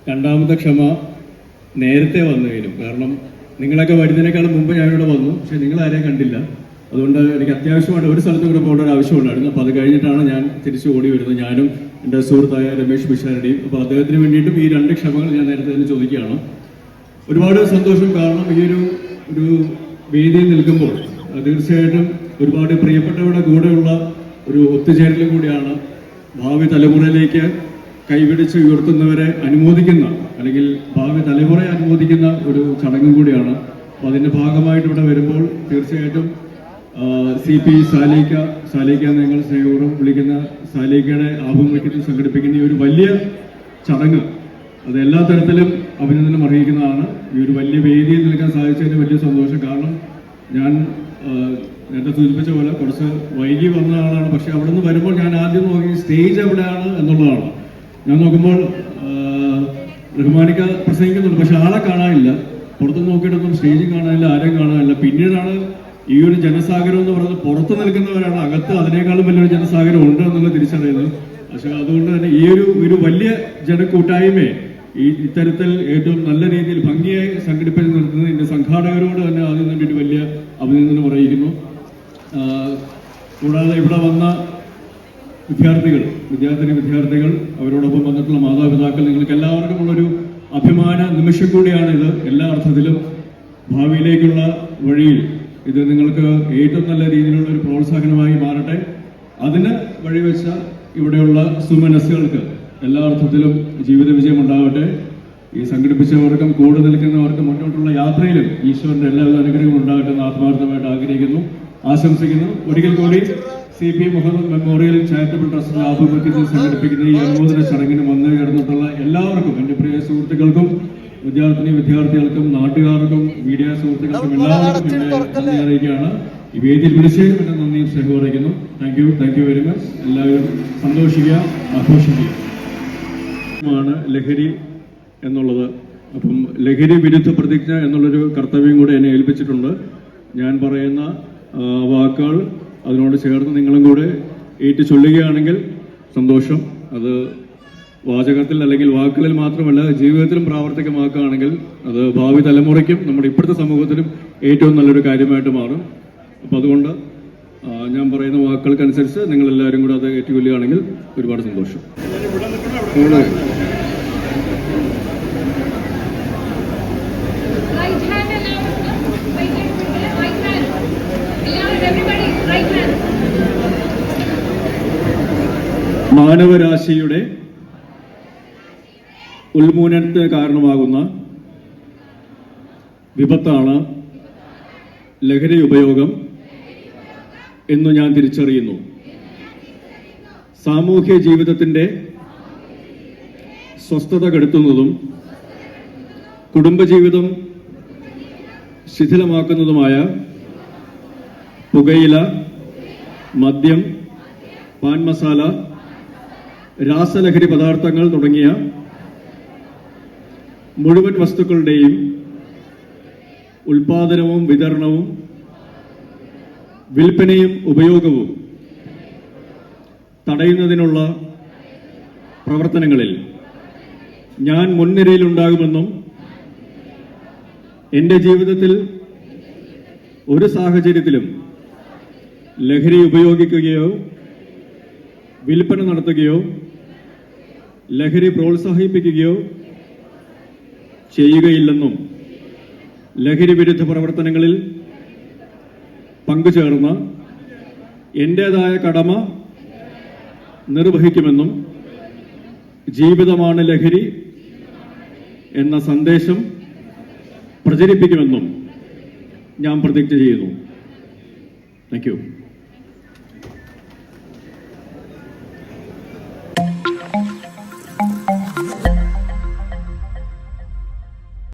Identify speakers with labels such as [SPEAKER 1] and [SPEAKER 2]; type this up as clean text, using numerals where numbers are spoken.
[SPEAKER 1] രണ്ടാമത്തെ ക്ഷമ നേരത്തെ വന്നതിനും. കാരണം നിങ്ങളൊക്കെ വരുന്നതിനേക്കാളും മുമ്പ് ഞാനിവിടെ വന്നു, പക്ഷെ നിങ്ങൾ ആരെയും കണ്ടില്ല. അതുകൊണ്ട് എനിക്ക് അത്യാവശ്യമായിട്ട് ഒരു സ്ഥലത്ത് കൂടെ പോകേണ്ട ഒരു ആവശ്യമുണ്ടായിരുന്നു. അപ്പോൾ അത് കഴിഞ്ഞിട്ടാണ് ഞാൻ തിരിച്ചു ഓടി വരുന്നത്, ഞാനും എൻ്റെ സുഹൃത്തായ രമേശ് പിഷാരടിയും. അപ്പോൾ അദ്ദേഹത്തിന് വേണ്ടിയിട്ടും ഈ രണ്ട് ക്ഷമകൾ ഞാൻ നേരത്തെ തന്നെ ചോദിക്കുകയാണ്. ഒരുപാട് സന്തോഷം. കാരണം ഈ ഒരു വേദിയിൽ നിൽക്കുമ്പോൾ തീർച്ചയായിട്ടും ഒരുപാട് പ്രിയപ്പെട്ടവരുടെ കൂടെയുള്ള ഒരു ഒത്തുചേരലും കൂടിയാണ്. ഭാവി തലമുറയിലേക്ക് കൈപിടിച്ച് ഉയർത്തുന്നവരെ അനുമോദിക്കുന്ന, അല്ലെങ്കിൽ ഭാവി തലമുറയെ അനുമോദിക്കുന്ന ഒരു ചടങ്ങും കൂടിയാണ്. അപ്പോൾ അതിൻ്റെ ഭാഗമായിട്ട് ഇവിടെ വരുമ്പോൾ തീർച്ചയായിട്ടും CP സാലിക്ക നിങ്ങൾ സ്നേഹപൂർവ്വം വിളിക്കുന്ന സാലിക്കയുടെ ആഭിമുഖ്യത്തിൽ സംഘടിപ്പിക്കുന്ന ഈ ഒരു വലിയ ചടങ്ങ്, അത് എല്ലാ തരത്തിലും അഭിനന്ദനം അറിയിക്കുന്നതാണ്. ഈ ഒരു വലിയ വേദിയിൽ നിൽക്കാൻ സാധിച്ചതിന് വലിയ സന്തോഷം. കാരണം ഞാൻ നേരത്തെ സൂചിപ്പിച്ച പോലെ കുറച്ച് വൈകി വന്ന ആളാണ്. പക്ഷെ അവിടെ നിന്ന് വരുമ്പോൾ ഞാൻ ആദ്യം നോക്കി സ്റ്റേജ് എവിടെയാണ് എന്നുള്ളതാണ്. ഞാൻ നോക്കുമ്പോൾ റഹ്മാനിക്ക പ്രസംഗിക്കുന്നുണ്ട്, പക്ഷെ ആളെ കാണാനില്ല. പുറത്ത് നോക്കിയിട്ടൊന്നും സ്റ്റേജും കാണാനില്ല, ആരെയും കാണാനില്ല. പിന്നീടാണ് ഈ ഒരു ജനസാഗരം എന്ന് പറയുന്നത് പുറത്ത് നിൽക്കുന്നവരാണ്, അകത്ത് അതിനേക്കാളും വലിയൊരു ജനസാഗരം ഉണ്ട് എന്നുള്ളത് തിരിച്ചറിയുന്നത്. പക്ഷെ അതുകൊണ്ട് തന്നെ ഈ ഒരു വലിയ ജനക്കൂട്ടായ്മയെ ഇത്തരത്തിൽ ഏറ്റവും നല്ല രീതിയിൽ ഭംഗിയായി സംഘടിപ്പിച്ച് നിർത്തുന്നത് ഇതിന്റെ സംഘാടകരോട് തന്നെ ആദ്യം തന്നെ ഒരു വലിയ അഭിനന്ദനം അറിയിക്കുന്നു. കൂടാതെ ഇവിടെ വന്ന വിദ്യാർത്ഥികൾ, അവരോടൊപ്പം വന്നിട്ടുള്ള മാതാപിതാക്കൾ, നിങ്ങൾക്ക് എല്ലാവർക്കും ഉള്ളൊരു അഭിമാന നിമിഷം കൂടിയാണിത്. എല്ലാ അർത്ഥത്തിലും ഭാവിയിലേക്കുള്ള വഴിയിൽ ഇത് നിങ്ങൾക്ക് ഏറ്റവും നല്ല രീതിയിലുള്ള ഒരു പ്രോത്സാഹനമായി മാറട്ടെ. അതിന് വഴിവെച്ച ഇവിടെയുള്ള സുമനസ്സുകൾക്ക് എല്ലാ അർത്ഥത്തിലും ജീവിത വിജയം ഉണ്ടാവട്ടെ. ഈ സംഘടിപ്പിച്ചവർക്കും കൂടെ നിൽക്കുന്നവർക്കും മുന്നോട്ടുള്ള യാത്രയിലും ഈശ്വരന്റെ എല്ലാവിധ അനുഗ്രഹങ്ങളും ഉണ്ടാകട്ടെ എന്ന് ആത്മാർത്ഥമായിട്ട് ആഗ്രഹിക്കുന്നു, ആശംസിക്കുന്നു. ഒരിക്കൽ കൂടി CP മുഹമ്മദ് മെമ്മോറിയൽ ചാരിറ്റബിൾ ട്രസ്റ്റിന്റെ ആഭിമുഖ്യത്തിൽ സംഘടിപ്പിക്കുന്ന ഈ അനുമോദന ചടങ്ങിന് വന്നു ചേർന്നിട്ടുള്ള എല്ലാവർക്കും, എൻ്റെ പ്രിയ സുഹൃത്തുക്കൾക്കും, വിദ്യാർത്ഥികൾക്കും, നാട്ടുകാർക്കും, മീഡിയ സുഹൃത്തുക്കൾക്കും എല്ലാവർക്കും എന്നെ അറിയിക്കുകയാണ്. ഈ വേദിയിൽ വിളിച്ചതിനും എന്നെ നന്ദിയും സ്നേഹവും അറിയിക്കുന്നു. Thank you very much. എല്ലാവരും സന്തോഷിക്കുക, ആഘോഷിക്കുക. ലഹരി എന്നുള്ളത്. അപ്പം ലഹരി വിരുദ്ധ പ്രതിജ്ഞ എന്നുള്ളൊരു കർത്തവ്യം കൂടെ എന്നെ ഏൽപ്പിച്ചിട്ടുണ്ട്. ഞാൻ പറയുന്ന വാക്കുകൾ അതിനോട് ചേർന്ന് നിങ്ങളും കൂടെ ഏറ്റു ചൊല്ലുകയാണെങ്കിൽ സന്തോഷം. അത് വാചകത്തിൽ അല്ലെങ്കിൽ വാക്കുകളിൽ മാത്രമല്ല ജീവിതത്തിലും പ്രാവർത്തികമാക്കുകയാണെങ്കിൽ അത് ഭാവി തലമുറയ്ക്കും നമ്മുടെ ഇപ്പോഴത്തെ സമൂഹത്തിലും ഏറ്റവും നല്ലൊരു കാര്യമായിട്ട് മാറും. അപ്പം അതുകൊണ്ട് ഞാൻ പറയുന്ന വാക്കുകൾക്കനുസരിച്ച് നിങ്ങൾ എല്ലാവരും കൂടെ അത് ഏറ്റുകൊള്ളുകയാണെങ്കിൽ ഒരുപാട് സന്തോഷം. മാനവരാശിയുടെ ഉന്മൂലനത്തിന് കാരണമാകുന്ന വിപത്താണ് ലഹരി ഉപയോഗം എന്ന് ഞാൻ തിരിച്ചറിയുന്നു. സാമൂഹ്യ ജീവിതത്തിന്റെ സ്വസ്ഥത കെടുത്തുന്നതും കുടുംബജീവിതം ശിഥിലമാക്കുന്നതുമായ പുകയില, മദ്യം, പാൻ മസാല, രാസലഹരി പദാർത്ഥങ്ങൾ തുടങ്ങിയ മുഴുവൻ വസ്തുക്കളുടെയും ഉൽപാദനവും വിതരണവും വിൽപ്പനയും ഉപയോഗവും തടയുന്നതിനുള്ള പ്രവർത്തനങ്ങളിൽ ഞാൻ മുൻനിരയിലുണ്ടാകുമെന്നും എൻ്റെ ജീവിതത്തിൽ ഒരു സാഹചര്യത്തിലും ലഹരി ഉപയോഗിക്കുകയോ വിൽപ്പന നടത്തുകയോ ലഹരി പ്രോത്സാഹിപ്പിക്കുകയോ ചെയ്യുകയില്ലെന്നും ലഹരി വിരുദ്ധ പ്രവർത്തനങ്ങളിൽ പങ്കുചേർന്ന് എൻ്റേതായ കടമ നിർവഹിക്കുമെന്നും ജീവിതമാണ് ലഹരി എന്ന സന്ദേശം പ്രചരിപ്പിക്കുമെന്നും ഞാൻ പ്രതിജ്ഞ ചെയ്യുന്നു. Thank you.